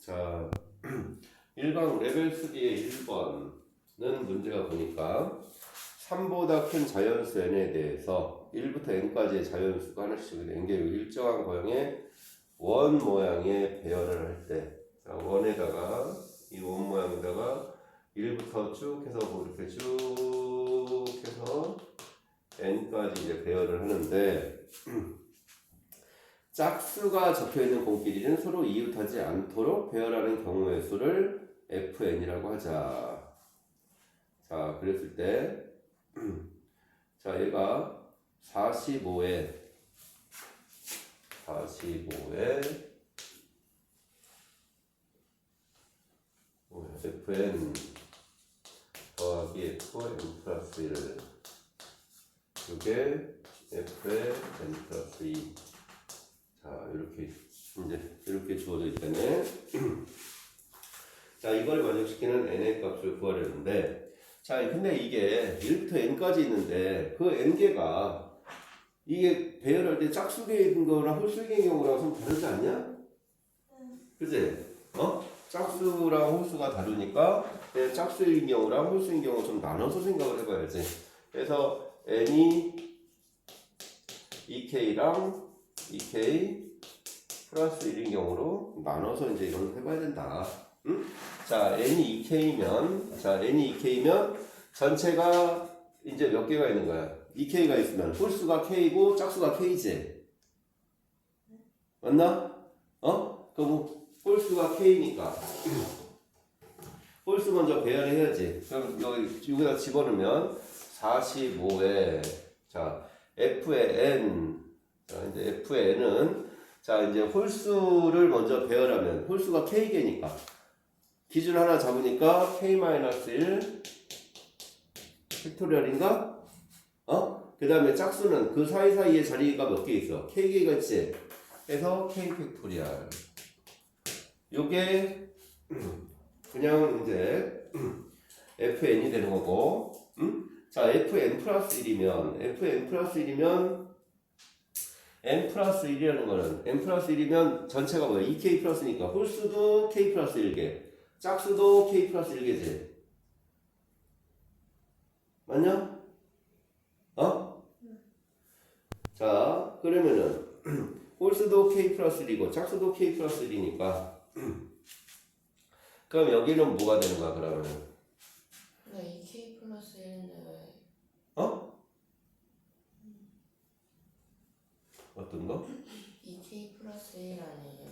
자, 1번 레벨 3의 1번은 문제가 보니까 3보다 큰 자연수 n에 대해서 1부터 n까지의 자연수가 하나씩 n개 일정한 거형의 원 모양의 배열을 할 때, 자, 원에다가 이 원 모양에다가 1부터 쭉 해서 이렇게 쭉 해서 n까지 이제 배열을 하는데 짝수가 적혀있는 공끼리는 서로 이웃하지 않도록 배열하는 경우의 수를 fn이라고 하자. 자, 그랬을 때 자, 얘가 45에 fn 더하기 fn 플러스 1 이게 fn 플러스 2. 자, 이렇게 주어져 있다네. 자, 이걸 만족시키는 n의 값을 구하려는데, 자, 근데 이게 1부터 n까지 있는데 그 n개가 이게 배열할 때 짝수계인 거랑 홀수계인 경우랑 좀 다르지 않냐? 그치? 짝수랑 홀수가 다르니까 짝수인 경우랑 홀수인 경우 좀 나눠서 생각을 해봐야지. 그래서 n이 2k랑 2k 플러스 1인 경우로 나눠서 이제 이걸 해봐야 된다. 응? 자, n이 2k면 전체가 이제 몇 개가 있는 거야? 2k가 있으면 홀수가 k고 짝수가 k지. 맞나? 그럼 홀수가 k니까 홀수 먼저 배열해야지. 그럼 여기다 집어넣으면 45에 자, f의 n. 자, 이제 f의 n은 자, 이제 홀수를 먼저 배열하면 홀수가 k개니까 기준 하나 잡으니까 k-1 팩토리얼인가? 그 다음에 짝수는 그 사이사이에 자리가 몇 개 있어? k개가 있지? 그래서 k 팩토리얼. 요게 그냥 이제 fn이 되는 거고, 자, fn 플러스 1이면 n 플러스 1이라는 거는 n 플러스 1이면 전체가 뭐야? 2k 플러스니까 홀수도 k 플러스 1개, 짝수도 k 플러스 1개지. 맞냐? 자, 그러면은 홀수도 k 플러스 1이고 짝수도 k 플러스 1이니까 그럼 여기는 뭐가 되는 거야, 그러면은? 2k 플러스 1은 어떤 거? 2k 플러스 1 아니에요?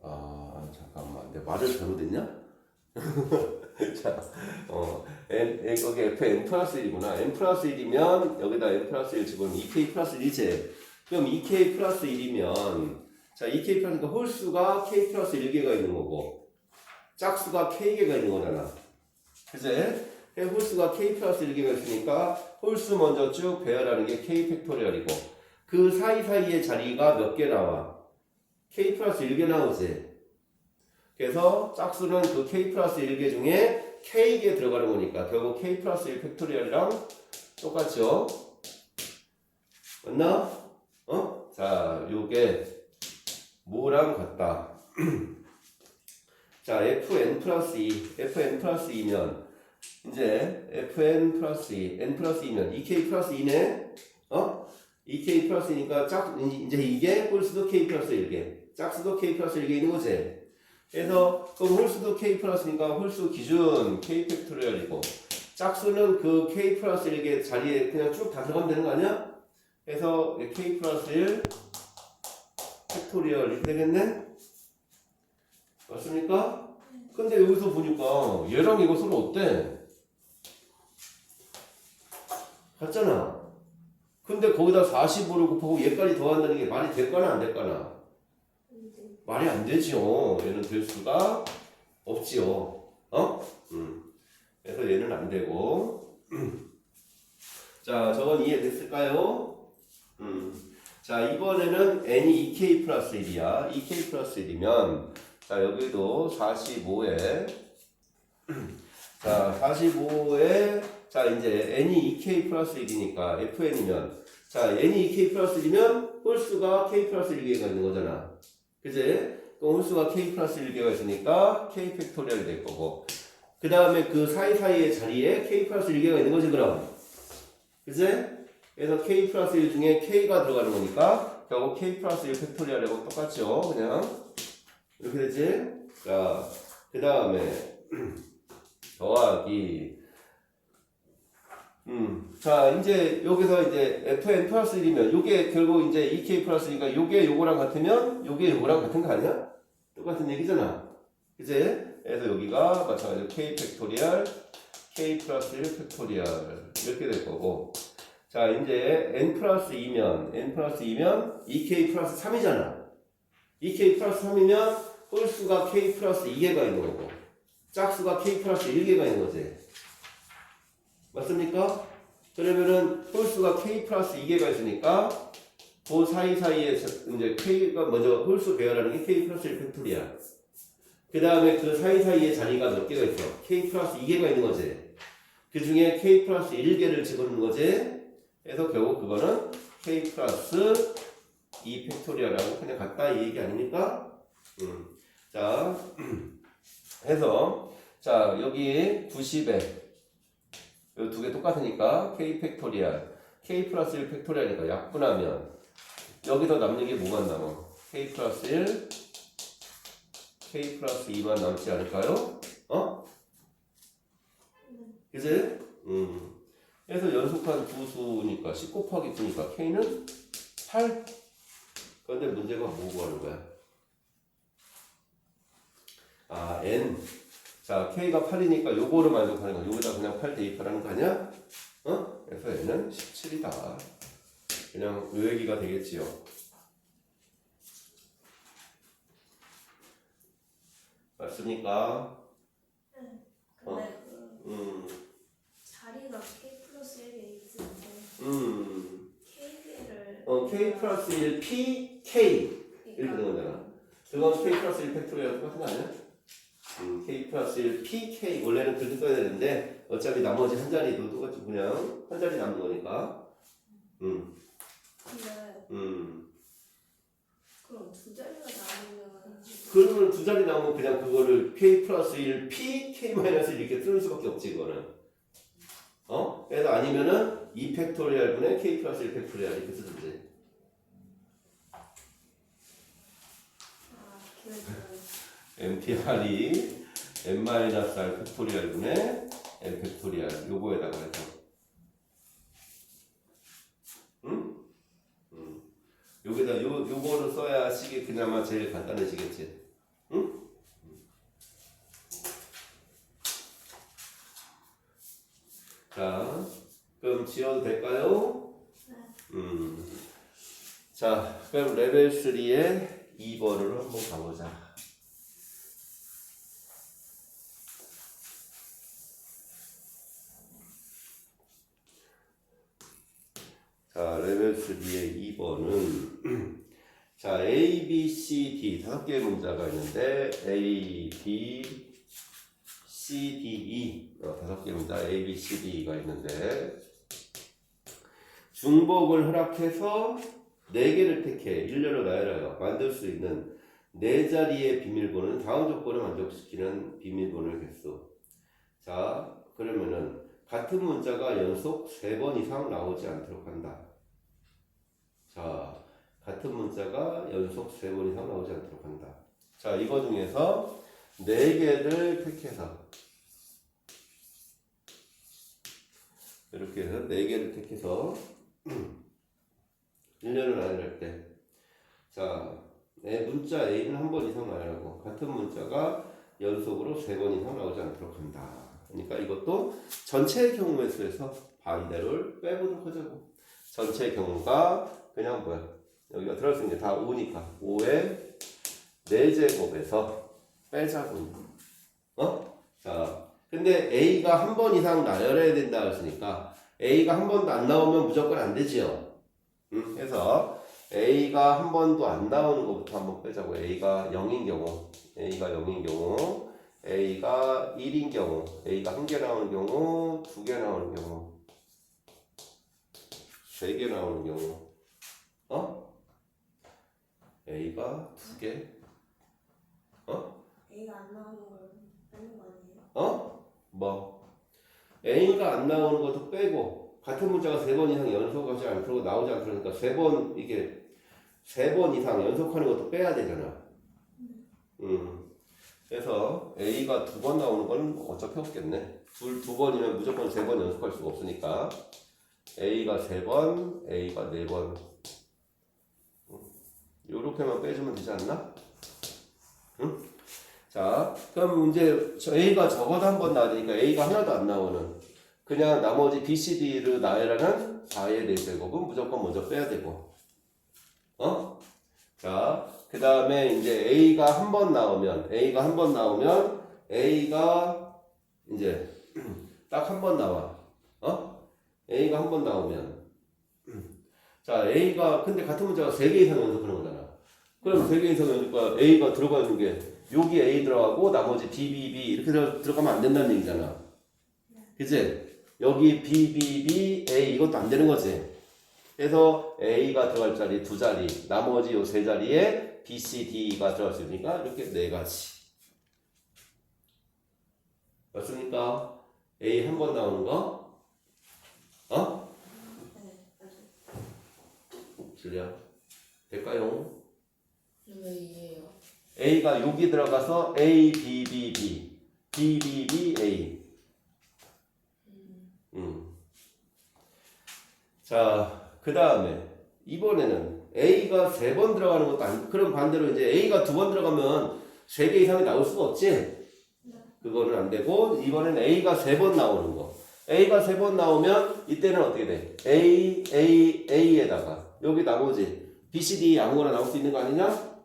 아, 잠깐만. 내 말을 잘못했냐? 자, 여기 fn 플러스 1이구나. n 플러스 1이면 여기다 n 플러스 1 집어넣으면 2k 플러스 1이지. 그럼 2k 플러스 1이면 자, 2k 플러스니까 홀수가 k 플러스 1개가 있는 거고 짝수가 k개가 있는 거잖아. 그치? 홀수가 k 플러스 1개가 있으니까 홀수 먼저 쭉 배열하는 게 k 팩토리얼이고 그 사이사이의 자리가 몇 개 나와? k 플러스 1개 나오지. 그래서 짝수는 그 k 플러스 1개 중에 k개 들어가는 거니까 결국 k 플러스 1 팩토리얼이랑 똑같죠? 맞나? 자, 요게 뭐랑 같다? 자, fn 플러스 2면 이제 fn 플러스 2, n 플러스 2면 2k 플러스 2네? 2k 플러스 2니까 이제 이게 홀수도 k 플러스 1개, 짝수도 k 플러스 1개 있는 거지. 그래서 그럼 홀수도 k 플러스니까 홀수 기준 k 팩토리얼이고 짝수는 그 k 플러스 1개 자리에 그냥 쭉 다 들어가면 되는 거 아니야? 그래서 k 플러스 1 팩토리얼 이렇게 되겠네? 맞습니까? 근데 여기서 보니까 얘랑 이거 서로 어때? 같잖아. 근데 거기다 45를 곱하고 얘까지 더한다는 게 말이 될까나 안 될까나? 말이 안 되지요. 얘는 될 수가 없지요. 그래서 얘는 안 되고. 자, 저건 이해됐을까요? 자, 이번에는 n이 2k 플러스 1이야. 2k 플러스 1이면 자, 여기도 45에 자, 45에 자, 이제 n이 2k 플러스 1이니까 fn이면 자, n이 2k 플러스 1이면 홀수가 k 플러스 1개가 있는 거잖아. 그치? 그럼 홀수가 k 플러스 1개가 있으니까 k 팩토리얼이 될 거고 그 다음에 그 사이사이의 자리에 k 플러스 1개가 있는 거지 그럼 그치? 그래서 k 플러스 1 중에 k가 들어가는 거니까 결국 k 플러스 1 팩토리얼하고 똑같죠 그냥 이렇게 되지? 자, 그 다음에 더하기 자 이제 여기서 이제 fn 플러스 1이면 요게 결국 이제 2k 플러스니까 요게 요거랑 같으면 요게 요거랑 같은 거 아니야? 똑같은 얘기잖아 그치? 그래서 여기가 마찬가지로 k 팩토리얼 k 플러스 1 팩토리얼 이렇게 될 거고 자 이제 n 플러스 2면 2k 플러스 3이잖아 2k 플러스 3이면 홀수가 k 플러스 2개가 있는 거고 짝수가 k 플러스 1개가 있는 거지 맞습니까? 그러면은 홀수가 k 플러스 2개가 있으니까 그 사이사이에 이제 k가 먼저 홀수 배열하는 게 k 플러스 1 팩토리얼 그 다음에 그 사이사이에 자리가 몇 개가 있어 k 플러스 2개가 있는 거지 그 중에 k 플러스 1개를 집어넣는 거지 그래서 결국 그거는 k 플러스 2 팩토리얼하고 그냥 같다 이 얘기 아닙니까? 자 해서 자 여기 90에 이 두 개 똑같으니까 k 팩토리얼 k 플러스 1 팩토리얼이니까 약분하면 여기서 남는 게 뭐가 남아? k 플러스 1 k 플러스 2만 남지 않을까요? 어? 그치? 그래서 연속한 두 수니까 10 곱하기 9니까 k는 8 그런데 문제가 뭐 구하는 거야? 아 n 자 k가 8이니까 요거를 만족하는 거야 여기다 그냥 8 대입하라는 거 아니야? 어? 그래서 n은 17이다 그냥 요 얘기가 되겠지요 맞습니까? 네. 근데 그 자리가 k 플러스 1에 있는데 k를 k 플러스 1 p k 이렇게 되는 거잖아 그건 k 플러스 1 팩토리얼 똑같은 거 아니야? k 플러스 1 pk 원래는 그렇게 써야 되는데 어차피 나머지 한 자리도 똑같이 그냥 한 자리 남는 거니까 근데 그러면 그럼 두 자리가 남으면 두 자리 남으면 그냥 그거를 k 플러스 1 pk 마이너스 1 이렇게 쓰는 수밖에 없지 그거는 그래서 아니면은 2 팩토리얼 분의 k 플러스 1 팩토리얼 이렇게 쓰든지 mpr이 n-r 팩토리얼 분의 n 팩토리얼 요거에다가 해서 여기다 요거를 써야 식이 그나마 제일 간단해지겠지 자 그럼 지워도 될까요? 자 그럼 레벨 3의 2번으로 한번 가보자 자, 레벨 3의 2번은 자, A, B, C, D 다섯 개의 문자가 있는데 A, B, C, D, E 다섯 개의 문자 A, B, C, D가 있는데 중복을 허락해서 4개를 택해 일렬로 나열하여 만들 수 있는 4자리의 비밀번호는 다음 조건을 만족시키는 비밀번호의 개수 자, 그러면은 같은 문자가 연속 3번 이상 나오지 않도록 한다 자, 같은 문자가 연속 3번 이상 나오지 않도록 한다. 자, 이거 중에서 4개를 택해서 이렇게 해서 4개를 택해서 1년을 나열할 때 자, 문자 A는 한 번 이상 나열하고 같은 문자가 연속으로 3번 이상 나오지 않도록 한다. 그러니까 이것도 전체의 경우의 수에서 반대를 빼보도록 하자고. 전체의 경우가 그냥 뭐야? 여기가 들어갈 수 있는 게 다 5니까 5의 4제곱에서 빼자고. 자, 근데 A가 한 번 이상 나열해야 된다 했으니까 A가 한 번도 안 나오면 무조건 안 되지요. 그래서 A가 한 번도 안 나오는 것부터 한번 빼자고. A가 0인 경우, A가 1인 경우, A가 1개 나오는 경우, 2개 나오는 경우, 3개 나오는 경우, A가 2개, A가 안 나오는 걸 빼는 거 아니에요? 뭐 A가 안 나오는 것도 빼고 같은 문자가 3번 이상 연속하지 않고 나오지 않으니까 3번 이게 3번 이상 연속하는 것도 빼야 되잖아. 그래서 A가 2번 나오는 건 어차피 없겠네. 두 번이면 무조건 3번 연속할 수가 없으니까 A가 3번, A가 4번. 요렇게만 빼주면 되지 않나? 응? 자, 그럼 이제 A가 적어도 한 번 나오니까 A가 하나도 안 나오는 그냥 나머지 B, C, D를 나열하는 4의 4제곱은 무조건 먼저 빼야 되고 자, 그 다음에 이제 A가 한 번 나오면 A가 이제 딱 한 번 나와 A가 한 번 나오면 자, A가 근데 같은 문자가 3개 이상 연속하는 거잖아. 그럼 3개 이상 연속과 A가 들어가 있는 게 여기 A 들어가고 나머지 B, B, B 이렇게 들어가면 안 된다는 얘기잖아. 그치? 여기 B, B, B, A 이것도 안 되는 거지. 그래서 A가 들어갈 자리 2자리, 나머지 요 3자리에 B, C, D가 들어갈 수 있으니까 이렇게 4가지. 맞습니까? A 한 번 나오는 거? 네, 맞아요. 줄려? 될까요? 왜 이해요? A가 여기 들어가서 A, B, B, B, B, B, B, A. 자, 그 다음에 이번에는 A가 3번 들어가는 것도 아니, 그럼 반대로 이제 A가 2번 들어가면 3개 이상이 나올 수가 없지? 그거는 안 되고, 이번에는 A가 3번 나오는 거. A가 3번 나오면 이때는 어떻게 돼? A, A, A에다가 여기 나머지 B, C, D 아무거나 나올 수 있는 거 아니냐?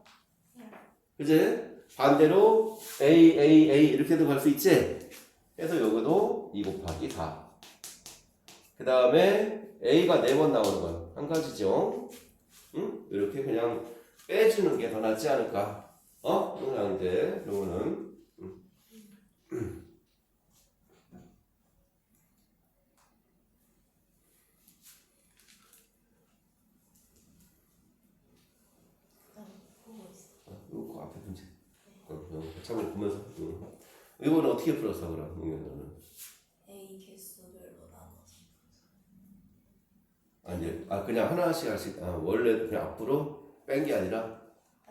그지? 반대로 A, A, A 이렇게도 갈 수 있지? 그래서 여기도 2 곱하기 4. 그 다음에 A가 4번 나오는 건 한 가지죠. 응? 이렇게 그냥 빼주는 게 더 낫지 않을까? 그냥 이제 요거는 보고 있어. 요거 앞에 문제. 참을 보면서. 이거는 어떻게 풀었어 그럼? 너는? A 개수별로 나눠서. 아니, 그냥 하나씩 하씩. 원래 그냥 앞으로 뺀 게 아니라.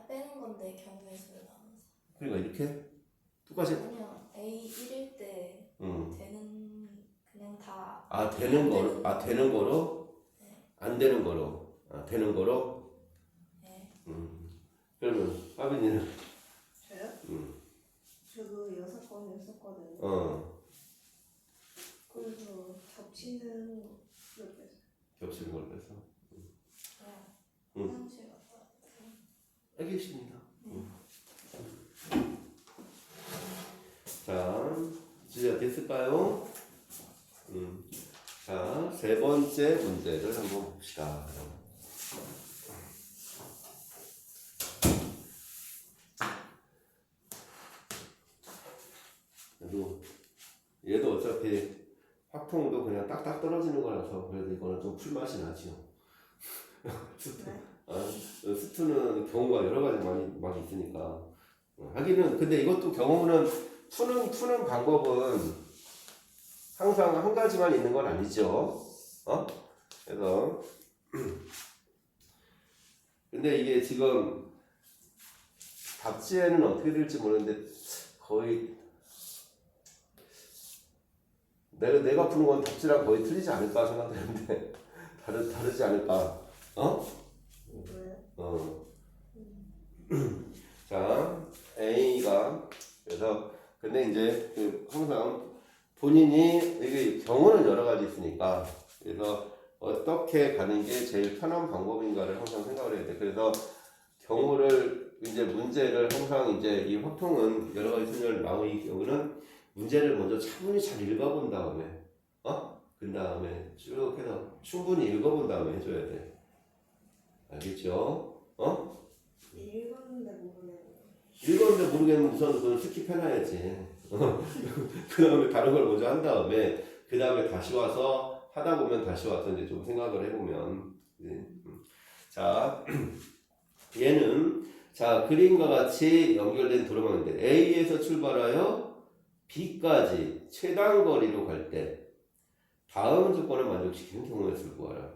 빼는 건데 경우의 수를 나눠서. 그러니까 이렇게 똑같이. 그냥 A 1일 때 되는 그냥 다. 되는 거로. 되는 거로. 네. 안 되는 거로. 되는 거로. 네. 그러면 하빈이는. 저요? 저도 6건 했었거든요. 그래서 겹치는 걸 빼서. 겹치는 걸 빼서. 그냥 화장실 갔다 왔어요. 알겠습니다. 자, 이제 됐을까요? 자, 3번째 문제를 한번 봅시다. 얘도 어차피 확통도 그냥 딱딱 떨어지는 거라서 그래도 이거는 좀 풀맛이 나지요. 스투는 경우가 여러 가지 많이 있으니까. 하기는 근데 이것도 경우는 푸는 방법은 항상 한 가지만 있는 건 아니죠. 그래서 근데 이게 지금 답지에는 어떻게 될지 모르는데 거의 내가 푸는 건 답지랑 거의 틀리지 않을까 생각되는데 다르지 않을까? 왜요? 자, A가 그래서 근데 이제 항상 본인이 이게 경우는 여러 가지 있으니까 그래서 어떻게 가는 게 제일 편한 방법인가를 항상 생각을 해야 돼. 그래서 경우를 이제 문제를 항상 이제 이 확통은 여러 가지 순열 나오는 경우는 문제를 먼저 차분히 잘 읽어본 다음에 그 다음에 쭉 해서 충분히 읽어본 다음에 해줘야 돼. 알겠죠? 읽었는데 모르겠네요. 읽었는데 모르겠으면 우선 그건 스킵해놔야지. 그 다음에 다른 걸 먼저 한 다음에 그 다음에 다시 와서 하다 보면 다시 와서 이제 좀 생각을 해보면 자 얘는 자, 그림과 같이 연결된 도로망인데 A에서 출발하여 B까지 최단 거리로 갈 때 다음 조건을 만족시키는 경우의 수를 구하라.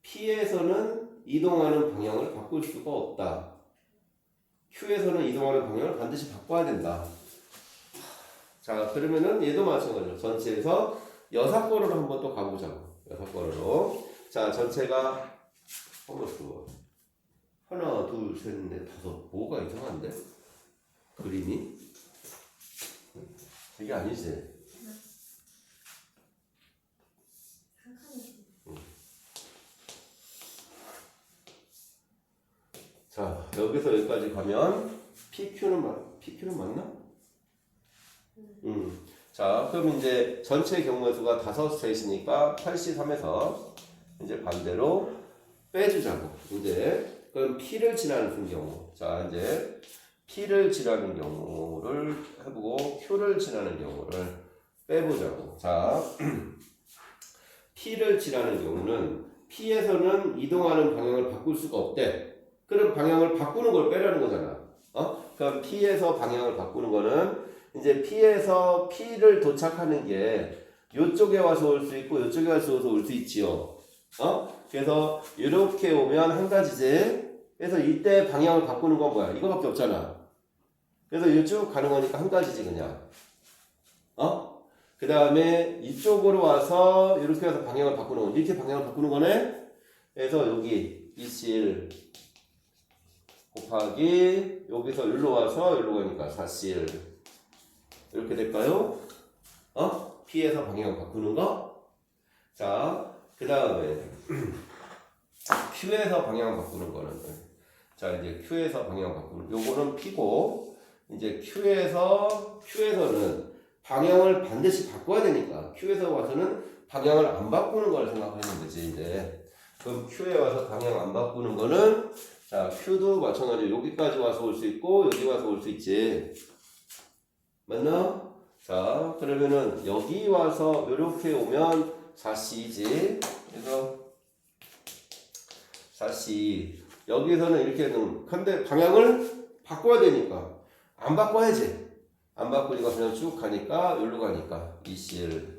P에서는 이동하는 방향을 바꿀 수가 없다. Q에서는 이동하는 방향을 반드시 바꿔야 된다. 자, 그러면은 얘도 마찬가지로 전체에서 여사건으로 한번 또 가보자고. 여사건으로. 자, 전체가 하나, 둘, 셋, 넷, 다섯. 뭐가 이상한데? 그림이? 이게 아니지? 한 칸이. 자, 여기서 여기까지 가면 PQ는 맞나? 자, 그럼 이제 전체 경우의 수가 5세 있으니까 83에서 이제 반대로 빼주자고. 이제 그럼 P를 지나는 경우. 자, 이제 P를 지나는 경우를 해보고 Q를 지나는 경우를 빼보자고. 자, P를 지나는 경우는 P에서는 이동하는 방향을 바꿀 수가 없대. 그럼 방향을 바꾸는 걸 빼라는 거잖아. 그럼 P에서 방향을 바꾸는 거는 이제 P에서 P를 도착하는 게 이쪽에 와서 올 수 있고 이쪽에 와서 올 수 있지요. 그래서 이렇게 오면 한 가지지. 그래서 이때 방향을 바꾸는 건 뭐야? 이거밖에 없잖아. 그래서 이쪽 가는 거니까 한 가지지 그냥. 그 다음에 이쪽으로 와서 이렇게 해서 방향을 바꾸는 거. 이렇게 방향을 바꾸는 거네. 그래서 여기 EC1 곱하기 여기서 여기로 와서 여기로 가니까 4C1 이렇게 될까요? P에서 방향을 바꾸는 거. 자, 그 다음에 Q에서 방향을 바꾸는 거는 자, 이제 Q에서 방향을 바꾸는 요거는 P고 이제 Q에서는 방향을 반드시 바꿔야 되니까 Q에서 와서는 방향을 안 바꾸는 걸 생각하는 거지. 이제 그럼 Q에 와서 방향 안 바꾸는 거는 자, Q도 마찬가지로 여기까지 와서 올 수 있고 여기 와서 올 수 있지. 맞나? 자, 그러면은 여기 와서 이렇게 오면 4C지. 그래서 4C 여기서는 이렇게 되는 근데 방향을 바꿔야 되니까 안 바꿔야지. 안 바꾸니까 그냥 쭉 가니까 여기로 가니까 2C1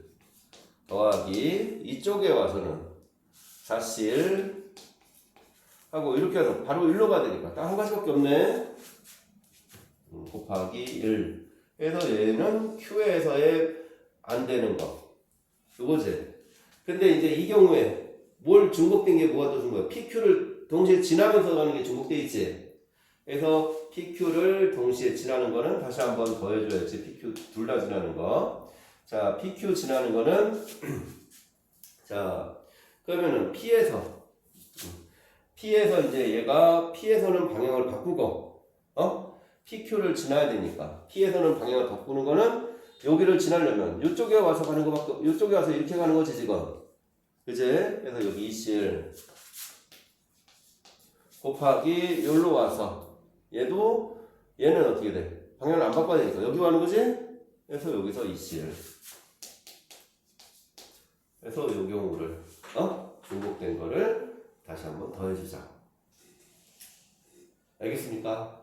더하기 이쪽에 와서는 4C1 하고 이렇게 해서 바로 1로 가야 되니까 딱 한 가지밖에 없네. 곱하기 1 그래서 얘는 Q에서의 안 되는 거 이거지. 근데 이제 이 경우에 뭘 중복된 게 뭐가 더 준 거야? PQ를 동시에 지나면서 가는 게 중복돼 있지. 그래서 PQ를 동시에 지나는 거는 다시 한번 더 해줘야지. PQ 둘 다 지나는 거. 자, PQ 지나는 거는 자, 그러면은 P에서 이제 얘가 P에서는 방향을 바꾸고 PQ를 지나야 되니까 P에서는 방향을 바꾸는 거는 여기를 지나려면 이쪽에 와서 가는 거밖에 이쪽에 와서 이렇게 가는 거지 지금. 그지? 그래서 여기 EC1 곱하기 여기로 와서 얘는 어떻게 돼? 방향을 안 바꿔야 되니까 여기 가는 거지? 그래서 여기서 EC1 그래서 이 경우를 중복된 거를 다시 한번 더해주자. 알겠습니까?